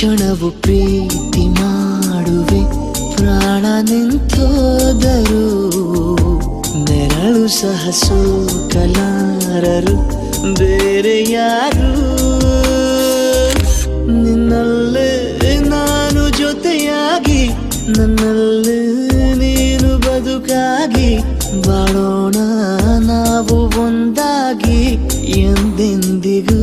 ಕ್ಷಣವು ಪ್ರೀತಿ ಮಾಡುವೆ ಪ್ರಾಣ ನಿಂತೋದರು ನೆರಳು ಸಹ ಸೋಕಲಾರರು ಬೇರೆ ಯಾರು ನಿನ್ನಲ್ಲೇ ನಾನು ಜೊತೆಯಾಗಿ ನನ್ನಲ್ಲೇ ನೀನು ಬದುಕಾಗಿ ಬಾಳೋಣ ನಾವು ಒಂದಾಗಿ ಎಂದೆಂದಿಗೂ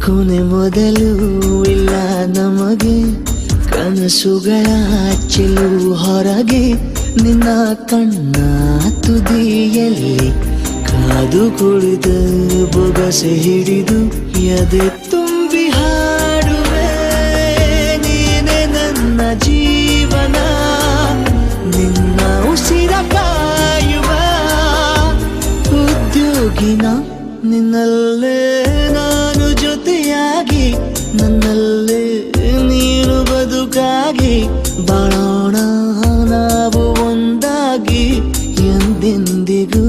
ಕೊನೆ ಮೊದಲು ಇಲ್ಲ ನಮಗೆ ಕನಸುಗಳ ಚೆಲು ಹೊರಗೆ ನಿನ್ನ ಕಣ್ಣ ತುದಿಯಲ್ಲಿ ಕಾದು ಕುಳಿತ ಬೊಗಸೆ ಹಿಡಿದು ಎದೆ ತುಂಬಿ ಹಾಡುವೆ ನೀನೆ ನನ್ನ ಜೀವನ ನಿನ್ನ ಉಸಿರ ಕಾಯುವ ಉದ್ಯೋಗಿನ ನಿನ್ನಲ್ಲೇ ನಾನು ಜೊತೆಯಾಗಿ ನನ್ನಲ್ಲೇ ನೀನು ಬದುಕಾಗಿ ಬಾಳೋಣ ನಾವು ಒಂದಾಗಿ ಎಂದೆಂದಿಗೂ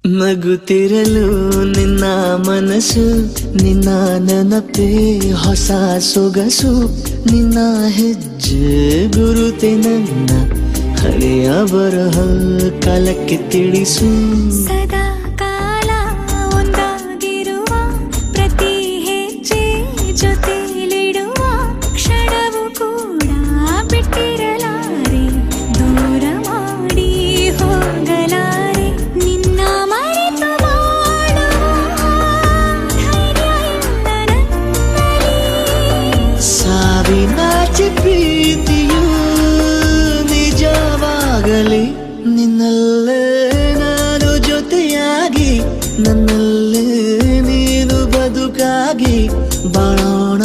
ನಗುತ್ತಿರಲು ನಿನ್ನ ಮನಸ್ಸು ನಿನ್ನ ನೆನಪೇ ಹೊಸ ಸೊಗಸು ನಿನ್ನ ಹೆಜ್ಜೆ ಗುರುತೆ ನನ್ನ ಹಳೆಯ ಬರಹ ಕಾಲಕ್ಕೆ ತಿಳಿಸು ಸದಾ ಕಾಲ ಒಂದಾಗಿರುವ ಪ್ರತಿ ಹೆಜ್ಜೆ ಜೊತೆಲಿಡುವ ಕ್ಷಣವು ಕೂಡ ಬಿಟ್ಟಿರಲಾರೆ ದೂರ ಮಾಡಿ ಹೋಗಲಾರೆ ನಿನ್ನ ಮರೆತು ಬಾಳುವ ಧೈರ್ಯ ಇಲ್ಲ ನನ್ನಲ್ಲಿ ಸಾವಿನಾಚೆ ಪ್ರೀತಿಯು ನಿಜವಾಗಲಿ ನಿನ್ನಲ್ಲೇ ನಾನು ಜೊತೆಯಾಗಿ ನನ್ನಲ್ಲೇ ನೀನು ಬದುಕಾಗಿ ಬಾಳೋಣ